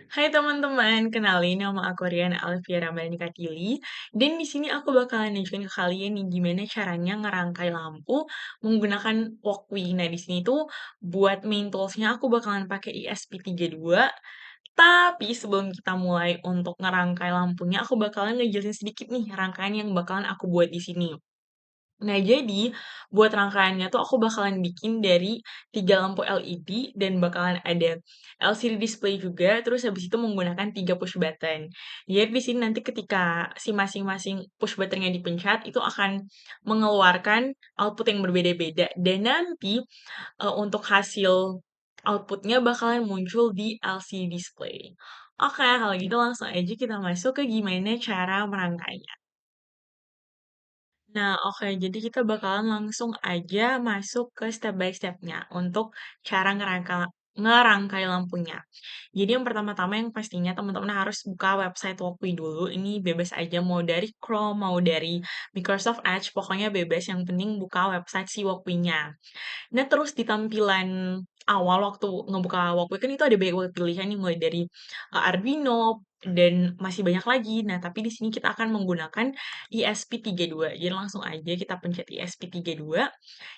Hai teman-teman, kenalin nama aku Rian Alvia Ramadhani Katili, dan di sini aku bakalan nunjukin ke kalian nih gimana caranya ngerangkai lampu menggunakan Walkmi. Nah, di sini tuh buat main tools-nya aku bakalan pakai ESP32. Tapi sebelum kita mulai untuk ngerangkai lampunya, aku bakalan ngejelasin sedikit nih rangkaian yang bakalan aku buat di sini. Nah, jadi buat rangkaiannya tuh aku bakalan bikin dari 3 lampu LED dan bakalan ada LCD display juga, terus habis itu menggunakan 3 push button. Jadi di sini nanti ketika si masing-masing push button-nya dipencet, itu akan mengeluarkan output yang berbeda-beda. Dan nanti untuk hasil outputnya bakalan muncul di LCD display. Oke, kalau gitu langsung aja kita masuk ke gimana cara merangkainya. Nah, oke. Jadi kita bakalan langsung aja masuk ke step by step-nya untuk cara ngerangkai lampunya. Jadi yang pertama-tama yang pastinya teman-teman harus buka website Walkmi dulu. Ini bebas aja mau dari Chrome, mau dari Microsoft Edge, pokoknya bebas. Yang penting buka website si Walkmi-nya. Nah, terus di tampilan awal waktu ngebuka Walkmi kan itu ada banyak banget pilihan nih mulai dari Arduino dan masih banyak lagi. Nah, tapi di sini kita akan menggunakan ESP32. Jadi langsung aja kita pencet ESP32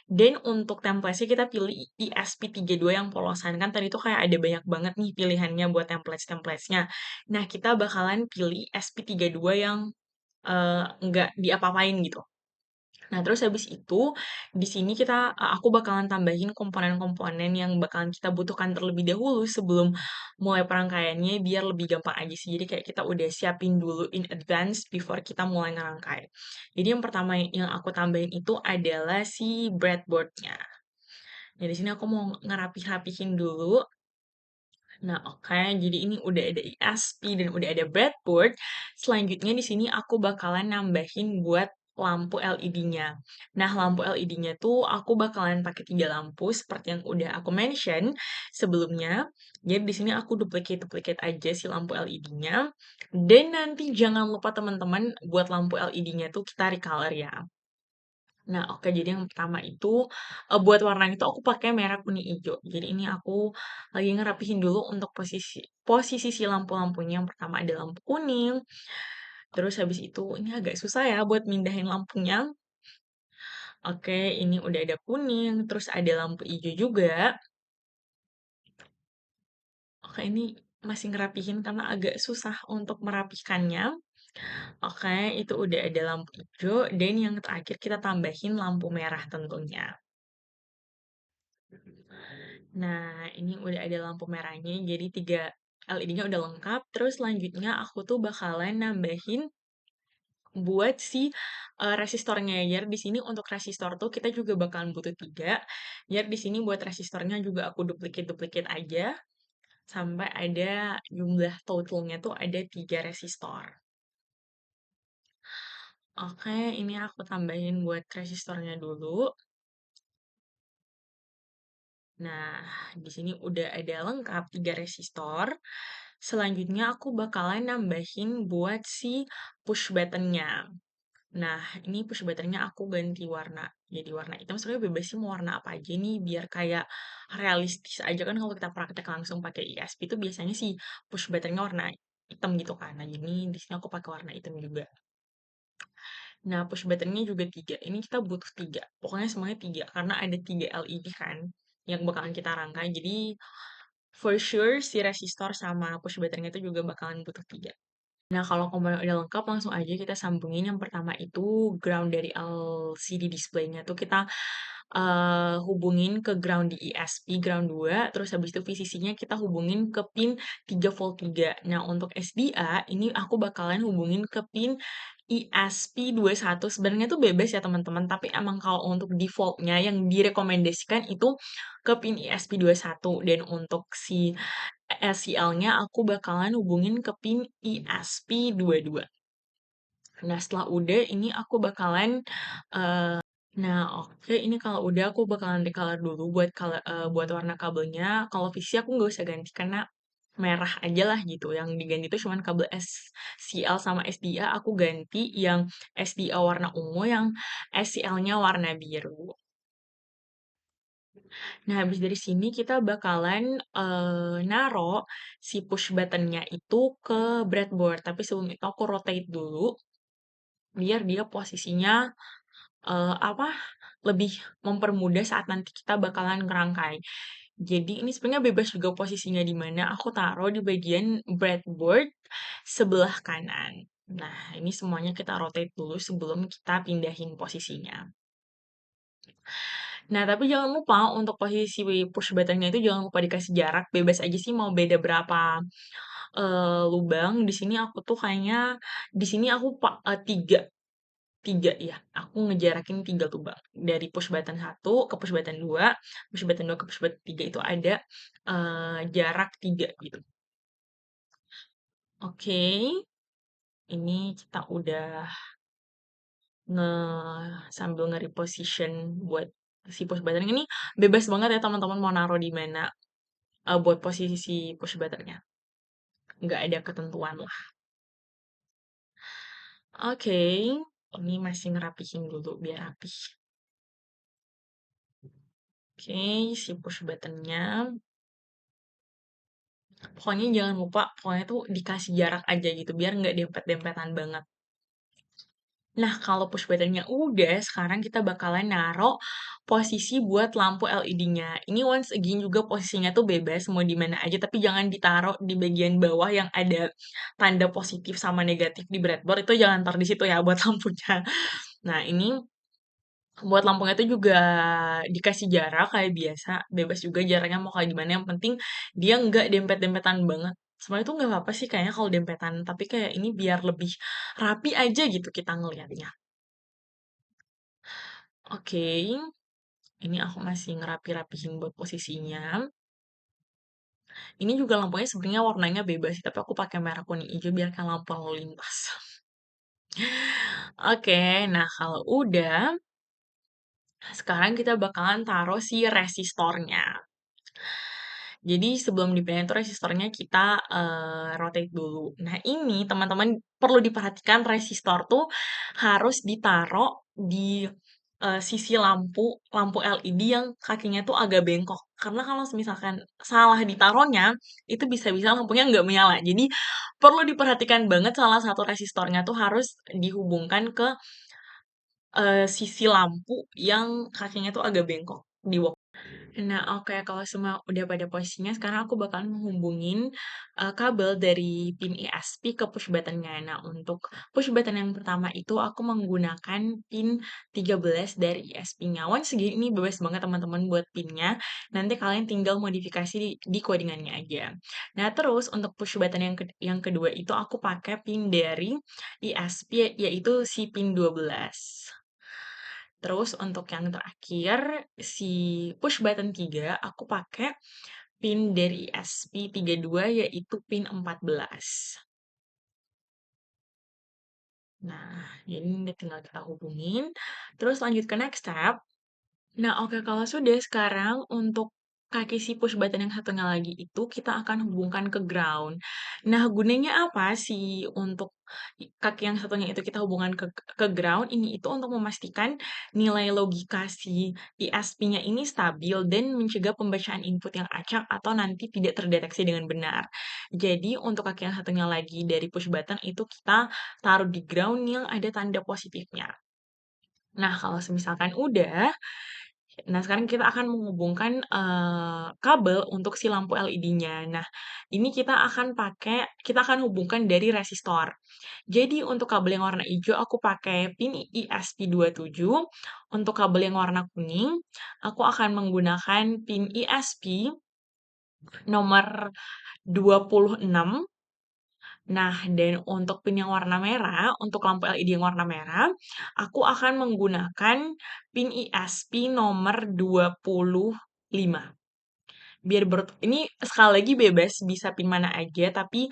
dan untuk template-nya kita pilih ESP32 yang polosan. Kan tadi tuh kayak ada banyak banget nih pilihannya buat templates-templatesnya. Nah, kita bakalan pilih ESP32 yang nggak diapa-apain gitu. Nah, terus habis itu, di sini aku bakalan tambahin komponen-komponen yang bakalan kita butuhkan terlebih dahulu sebelum mulai perangkaiannya biar lebih gampang aja sih. Jadi kayak kita udah siapin dulu in advance before kita mulai ngerangkai. Jadi yang pertama yang aku tambahin itu adalah si breadboard-nya. Nah, di sini aku mau ngerapih-rapihin dulu. Nah, oke. Jadi ini udah ada ESP dan udah ada breadboard. Selanjutnya di sini aku bakalan nambahin buat lampu LED-nya. Nah, lampu LED-nya tuh aku bakalan pakai 3 lampu seperti yang udah aku mention sebelumnya. Jadi di sini aku duplicate aja si lampu LED-nya. Dan nanti jangan lupa teman-teman buat lampu LED-nya tuh kita recolor ya. Nah, oke. Jadi yang pertama itu, buat warnanya itu aku pakai merah, kuning, ijo. Jadi ini aku lagi ngerapihin dulu untuk posisi posisi si lampu-lampunya. Yang pertama ada lampu kuning, terus habis itu ini agak susah ya buat mindahin lampunya. Oke, ini udah ada kuning, terus ada lampu ijo juga. Oke, ini masih ngerapihin karena agak susah untuk merapikannya. Oke, itu udah ada lampu ijo dan yang terakhir kita tambahin lampu merah tentunya. Nah, ini udah ada lampu merahnya, jadi 3 LED-nya udah lengkap. Terus selanjutnya aku tuh bakalan nambahin buat si resistornya. Jadi di sini untuk resistor tuh kita juga bakalan butuh 3. Jadi di sini buat resistornya juga aku duplicate-duplicate aja sampai ada jumlah totalnya tuh ada 3 resistor. Oke, ini aku tambahin buat resistornya dulu. Nah, di sini udah ada lengkap 3 resistor. Selanjutnya aku bakalan nambahin buat si push button-nya. Nah, ini push button-nya aku ganti warna. Jadi warna hitam sebenarnya bebas sih mau warna apa aja nih biar kayak realistis aja kan kalau kita praktek langsung pakai ISP itu biasanya sih push button-nya warna hitam gitu kan. Nah, jadi di sini aku pakai warna hitam juga. Nah, push button-nya juga 3. Ini kita butuh 3. Pokoknya semuanya 3 karena ada 3 LED kan yang bakalan kita rangkai. Jadi for sure si resistor sama push button-nya itu juga bakalan butuh 3. Nah, kalau komponen udah lengkap, langsung aja kita sambungin. Yang pertama itu ground dari LCD display-nya tuh kita hubungin ke ground di ESP, ground 2, terus habis itu VCC-nya kita hubungin ke pin 3 volt 3. Nah, untuk SDA ini aku bakalan hubungin ke pin ESP21. Sebenarnya tuh bebas ya teman-teman, tapi emang kalau untuk default-nya yang direkomendasikan itu ke pin ESP21 dan untuk si SCL-nya aku bakalan hubungin ke pin ESP22. Nah, setelah udah ini aku bakalan nah, oke, ini kalau udah aku bakalan recolor dulu buat warna kabelnya. Kalau VC aku nggak usah ganti karena merah aja lah gitu. Yang diganti itu cuman kabel SCL sama SDA aku ganti yang SDA warna ungu, yang SCL-nya warna biru. Nah, habis dari sini kita bakalan, naro si push button-nya itu ke breadboard, tapi sebelum itu aku rotate dulu, biar dia posisinya, apa, lebih mempermudah saat nanti kita bakalan ngerangkai. Jadi ini sebenarnya bebas juga posisinya di mana, aku taruh di bagian breadboard sebelah kanan. Nah, ini semuanya kita rotate dulu sebelum kita pindahin posisinya. Nah, tapi jangan lupa untuk posisi push button-nya itu jangan lupa dikasih jarak, bebas aja sih mau beda berapa, lubang. Di sini aku tuh kayaknya di sini aku 3 3 ya, aku ngejarakin 3 lubang. Dari push button 1 ke push button 2, push button 2 ke push button 3 itu ada, jarak 3 gitu. Oke, ini kita udah nge sambil nge-reposition buat si push button ini bebas banget ya teman-teman mau naruh di mana, buat posisi si push button-nya. Nggak ada ketentuan lah. Oke, ini masih ngerapihin dulu biar rapih. Oke, si push button-nya. Pokoknya jangan lupa, pokoknya tuh dikasih jarak aja gitu, biar nggak dempet-dempetan banget. Nah, kalau push button-nya udah, sekarang kita bakalan naro posisi buat lampu LED-nya. Ini once again juga posisinya tuh bebas, mau di mana aja, tapi jangan ditaruh di bagian bawah yang ada tanda positif sama negatif di breadboard, itu jangan taruh di situ ya buat lampunya. Nah, ini buat lampunya itu juga dikasih jarak kayak biasa, bebas juga jaraknya mau kayak gimana, yang penting dia nggak dempet-dempetan banget. Sebenarnya itu nggak apa-apa sih kayaknya kalau dempetan, tapi kayak ini biar lebih rapi aja gitu kita ngelihatnya. Oke, ini aku masih ngerapi-rapihin buat posisinya. Ini juga lampunya sebenarnya warnanya bebas sih, tapi aku pakai merah kuning hijau biar kayak lampu lalu lintas. Oke, nah kalau udah, sekarang kita bakalan taruh si resistornya. Jadi sebelum dipindahin tuh resistornya kita, rotate dulu. Nah ini teman-teman perlu diperhatikan resistor tuh harus ditaruh di, sisi lampu lampu LED yang kakinya tuh agak bengkok. Karena kalau misalkan salah ditaruhnya, itu bisa-bisa lampunya nggak menyala. Jadi perlu diperhatikan banget salah satu resistornya tuh harus dihubungkan ke, sisi lampu yang kakinya tuh agak bengkok, nah, oke, kalau semua udah pada posisinya, sekarang aku bakal menghubungin kabel dari pin ESP ke push button-nya. Nah, untuk push button yang pertama itu aku menggunakan pin 13 dari ESP-nya. Once again, ini bebas banget teman-teman buat pinnya. Nanti kalian tinggal modifikasi di codingannya aja. Nah, terus untuk push button yang kedua itu aku pakai pin dari ESP, yaitu si pin 12. Terus untuk yang terakhir, si push button 3 aku pakai pin dari SP32 yaitu pin 14. Nah, jadi ini tinggal kita hubungin. Terus lanjut ke next step. Nah, oke, kalau sudah sekarang untuk kaki si push button yang satunya lagi itu kita akan hubungkan ke ground. Nah, gunanya apa sih untuk kaki yang satunya itu kita hubungkan ke ground? Ini itu untuk memastikan nilai logika si ISP-nya ini stabil dan mencegah pembacaan input yang acak atau nanti tidak terdeteksi dengan benar. Jadi, untuk kaki yang satunya lagi dari push button itu kita taruh di ground yang ada tanda positifnya. Nah, kalau misalkan udah, nah, sekarang kita akan menghubungkan, kabel untuk si lampu LED-nya. Nah, ini kita akan hubungkan dari resistor. Jadi untuk kabel yang warna hijau aku pakai pin ESP27, untuk kabel yang warna kuning, aku akan menggunakan pin ESP nomor 26. Nah, dan untuk pin yang warna merah, untuk lampu LED yang warna merah, aku akan menggunakan pin ISP nomor 25. Biar ini sekali lagi bebas bisa pin mana aja, tapi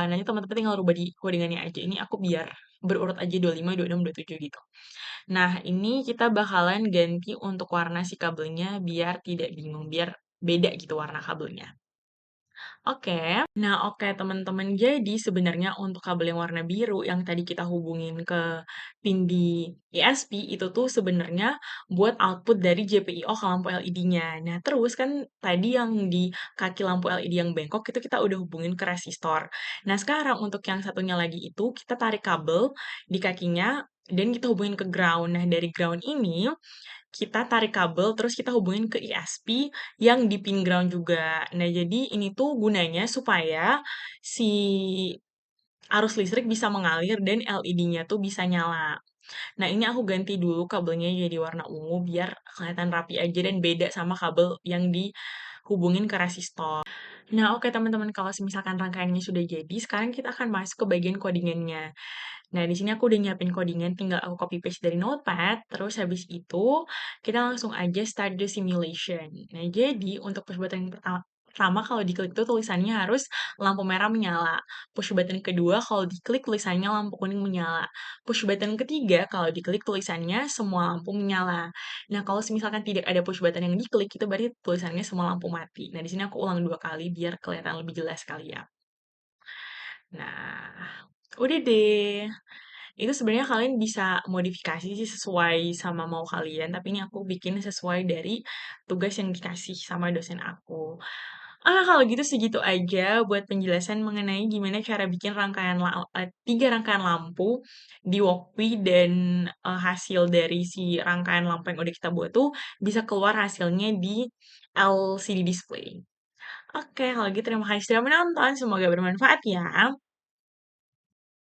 nanti teman-teman tinggal rubah di codingannya aja. Ini aku biar berurut aja 25, 26, 27 gitu. Nah, ini kita bakalan ganti untuk warna si kabelnya biar tidak bingung, biar beda gitu warna kabelnya. Oke. Nah, oke teman-teman. Jadi sebenarnya untuk kabel yang warna biru yang tadi kita hubungin ke pin di ISP itu tuh sebenarnya buat output dari GPIO ke lampu LED-nya. Nah, terus kan tadi yang di kaki lampu LED yang bengkok itu kita udah hubungin ke resistor. Nah, sekarang untuk yang satunya lagi itu kita tarik kabel di kakinya dan kita hubungin ke ground. Nah, dari ground ini kita tarik kabel, terus kita hubungin ke ISP yang di pin ground juga. Nah, jadi ini tuh gunanya supaya si arus listrik bisa mengalir dan LED-nya tuh bisa nyala. Nah, ini aku ganti dulu kabelnya jadi warna ungu biar kelihatan rapi aja dan beda sama kabel yang dihubungin ke resistor. Nah, oke teman-teman, kalau misalkan rangkaiannya sudah jadi, sekarang kita akan masuk ke bagian codingannya. Nah, di sini aku udah nyiapin codingan, tinggal aku copy paste dari Notepad, terus habis itu kita langsung aja start the simulation. Nah, jadi untuk push button yang pertama kalau diklik tuh tulisannya harus lampu merah menyala. Push button kedua kalau diklik tulisannya lampu kuning menyala. Push button ketiga kalau diklik tulisannya semua lampu menyala. Nah, kalau misalkan tidak ada push button yang diklik itu berarti tulisannya semua lampu mati. Nah, di sini aku ulang 2 kali biar kelihatan lebih jelas kali ya. Nah, udah deh. Itu sebenarnya kalian bisa modifikasi sih sesuai sama mau kalian, tapi ini aku bikin sesuai dari tugas yang dikasih sama dosen aku. Kalau gitu segitu aja buat penjelasan mengenai gimana cara bikin 3 rangkaian lampu di Walkbee dan, hasil dari si rangkaian lampu yang udah kita buat tuh bisa keluar hasilnya di LCD display. Oke, kalau gitu terima kasih sudah menonton, semoga bermanfaat ya.